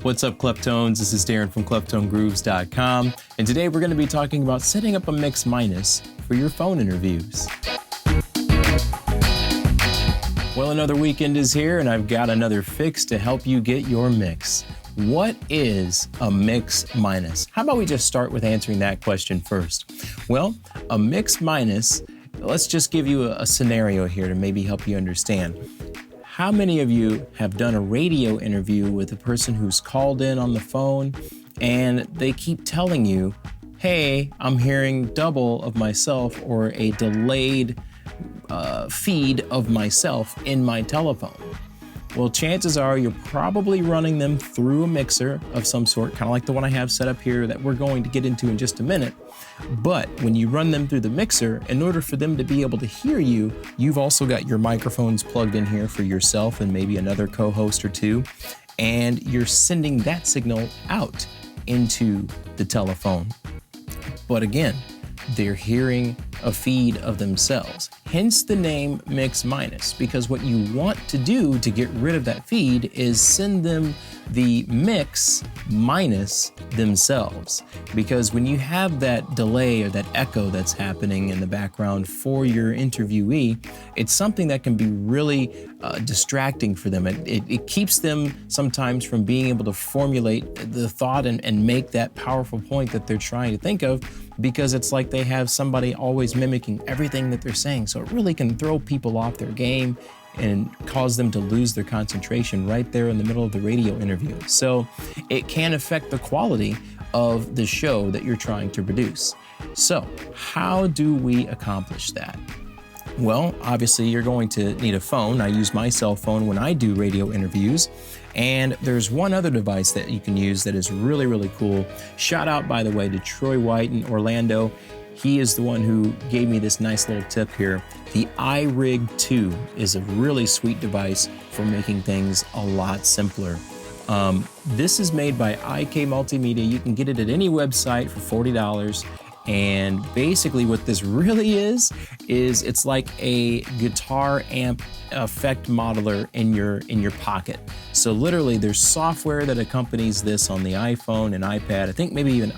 What's up, Kleptones? This is Darren from KleptoneGrooves.com, and today we're going to be talking about setting up a mix minus for your phone interviews. Well, another weekend is here, and I've got another fix to help you get your mix. What is a mix minus? How about we just start with answering that question first? Well, a mix minus, let's just give you a scenario here to maybe help you understand. How many of you have done a radio interview with a person who's called in on the phone and they keep telling you, hey, I'm hearing double of myself or a delayed feed of myself in my telephone? Well, chances are you're probably running them through a mixer of some sort, kind of like the one I have set up here that we're going to get into in just a minute. But when you run them through the mixer, in order for them to be able to hear you, you've also got your microphones plugged in here for yourself and maybe another co-host or two, and you're sending that signal out into the telephone. But again, they're hearing a feed of themselves. Hence the name mix minus, because what you want to do to get rid of that feed is send them the mix minus themselves. Because when you have that delay or that echo that's happening in the background for your interviewee, it's something that can be really distracting for them. It keeps them sometimes from being able to formulate the thought and make that powerful point that they're trying to think of, because it's like they have somebody always mimicking everything that they're saying. So it really can throw people off their game and cause them to lose their concentration right there in the middle of the radio interview. So it can affect the quality of the show that you're trying to produce. So how do we accomplish that? Well, obviously you're going to need a phone. I use my cell phone when I do radio interviews. And there's one other device that you can use that is really, really cool. Shout out, by the way, to Troy White in Orlando. He is the one who gave me this nice little tip here. The iRig 2 is a really sweet device for making things a lot simpler. This is made by IK Multimedia. You can get it at any website for $40. And basically what this really is it's like a guitar amp effect modeler in your pocket. So literally there's software that accompanies this on the iPhone and iPad, I think maybe even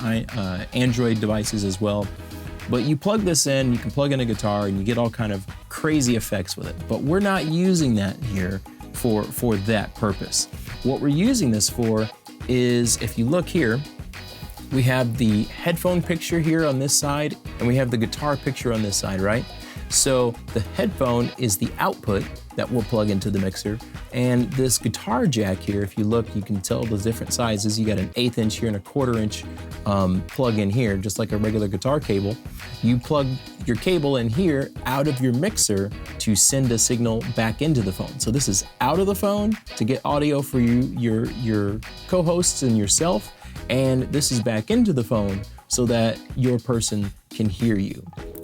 Android devices as well. But you plug this in, you can plug in a guitar and you get all kind of crazy effects with it. But we're not using that here for that purpose. What we're using this for is, if you look here, we have the headphone picture here on this side, and we have the guitar picture on this side, right? So the headphone is the output that we'll plug into the mixer, and this guitar jack here, if you look, you can tell the different sizes. You got an 1/8 inch here and a 1/4 inch plug in here, just like a regular guitar cable. You plug your cable in here out of your mixer to send a signal back into the phone. So this is out of the phone to get audio for your co-hosts and yourself, and this is back into the phone so that your person can hear you.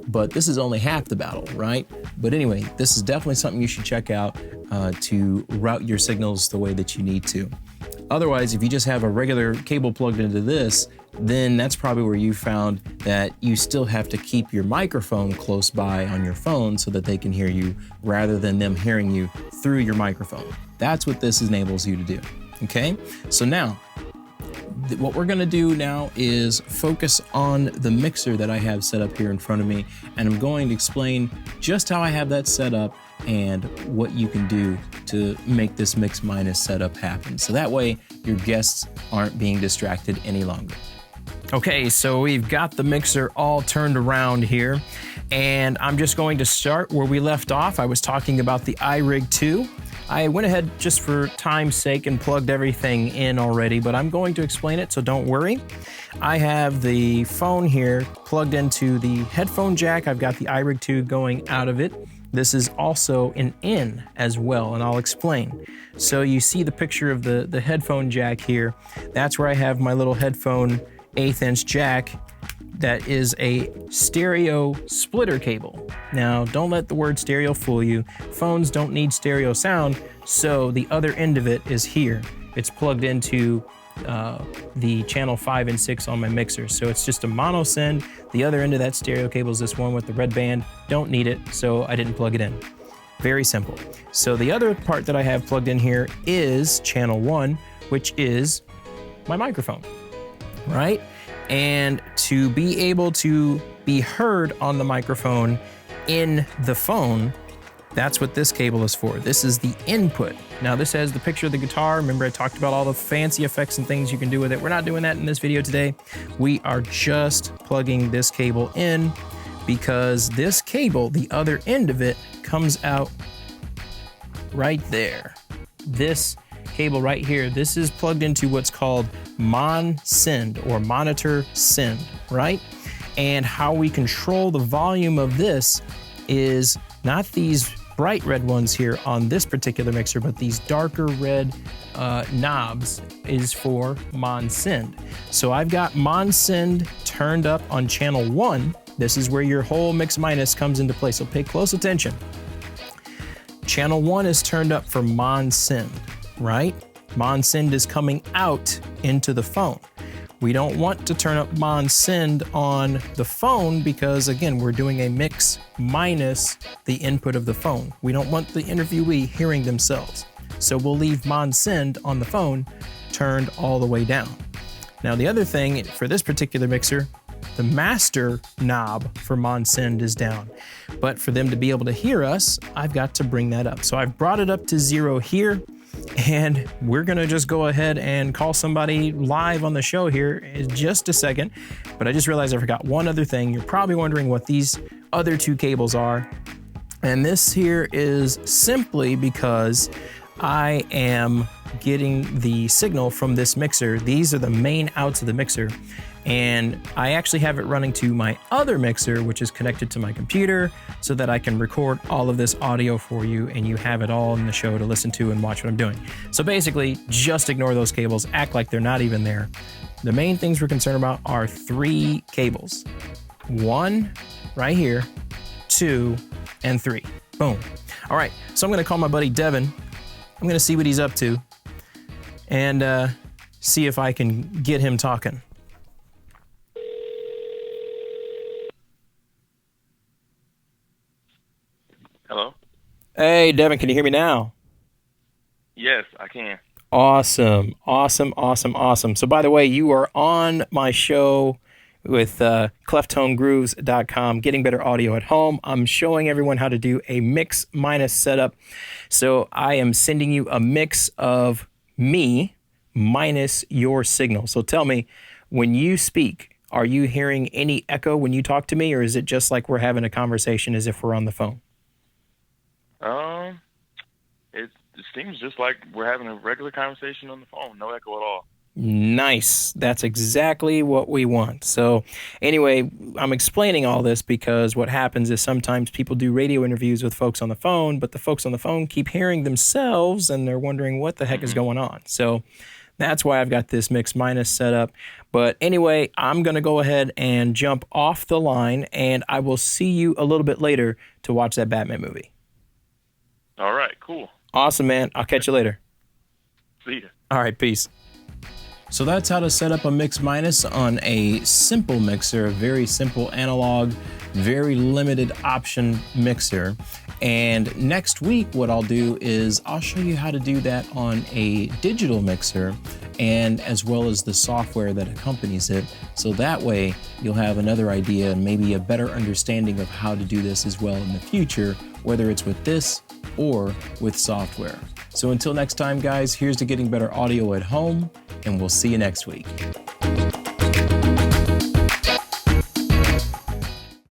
But this is only half the battle, right? But anyway, this is definitely something you should check out to route your signals the way that you need to. Otherwise, if you just have a regular cable plugged into this, then that's probably where you found that you still have to keep your microphone close by on your phone so that they can hear you rather than them hearing you through your microphone. That's what this enables you to do, okay? So now, what we're gonna do now is focus on the mixer that I have set up here in front of me, and I'm going to explain just how I have that set up and what you can do to make this mix minus setup happen. So that way your guests aren't being distracted any longer. Okay, so we've got the mixer all turned around here, and I'm just going to start where we left off. I was talking about the iRig 2. I went ahead just for time's sake and plugged everything in already, but I'm going to explain it, so don't worry. I have the phone here plugged into the headphone jack. I've got the iRig 2 going out of it. This is also an in as well, and I'll explain. So you see the picture of the headphone jack here. That's where I have my little headphone 1/8 inch jack that is a stereo splitter cable. Now, don't let the word stereo fool you. Phones don't need stereo sound, so the other end of it is here. It's plugged into the channel 5 and 6 on my mixer. So it's just a mono send. The other end of that stereo cable is this one with the red band. Don't need it, so I didn't plug it in. Very simple. So the other part that I have plugged in here is channel 1, which is my microphone, right? And to be able to be heard on the microphone in the phone, that's what this cable is for. This is the input. Now this has the picture of the guitar. Remember I talked about all the fancy effects and things you can do with it. We're not doing that in this video today. We are just plugging this cable in because this cable, the other end of it, comes out right there. This cable right here, this is plugged into what's called send or monitor send, right? And how we control the volume of this is not these bright red ones here on this particular mixer, but these darker red knobs is for send. So I've got send turned up on channel 1. This is where your whole mix minus comes into play, so pay close attention. Channel 1 is turned up for send, right? Send is coming out into the phone. We don't want to turn up send on the phone because, again, we're doing a mix minus the input of the phone. We don't want the interviewee hearing themselves. So we'll leave send on the phone turned all the way down. Now, the other thing for this particular mixer, the master knob for send is down. But for them to be able to hear us, I've got to bring that up. So I've brought it up to 0 here. And we're gonna just go ahead and call somebody live on the show here in just a second. But I just realized I forgot one other thing. You're probably wondering what these other 2 cables are. And this here is simply because I am getting the signal from this mixer. These are the main outs of the mixer. And I actually have it running to my other mixer, which is connected to my computer, so that I can record all of this audio for you and you have it all in the show to listen to and watch what I'm doing. So basically, just ignore those cables, act like they're not even there. The main things we're concerned about are 3 cables. 1 right here, 2, and 3. Boom. All right, so I'm gonna call my buddy Devin. I'm gonna see what he's up to and see if I can get him talking. Hello? Hey, Devin, can you hear me now? Yes, I can. Awesome, awesome, awesome, awesome. So by the way, you are on my show with cleftonegrooves.com, Getting Better Audio at Home. I'm showing everyone how to do a mix minus setup. So I am sending you a mix of me minus your signal. So tell me, when you speak, are you hearing any echo when you talk to me, or is it just like we're having a conversation as if we're on the phone? It seems just like we're having a regular conversation on the phone. No echo at all. Nice. That's exactly what we want. So anyway, I'm explaining all this because what happens is sometimes people do radio interviews with folks on the phone, but the folks on the phone keep hearing themselves and they're wondering what the heck is going on. So that's why I've got this mix minus set up. But anyway, I'm going to go ahead and jump off the line and I will see you a little bit later to watch that Batman movie. All right, cool. Awesome, man. I'll catch you later. See ya. All right, peace. So that's how to set up a mix minus on a simple mixer, a very simple analog, very limited option mixer. And next week, what I'll do is I'll show you how to do that on a digital mixer and as well as the software that accompanies it. So that way you'll have another idea and maybe a better understanding of how to do this as well in the future, whether it's with this or with software. So until next time, guys, here's to getting better audio at home, and we'll see you next week.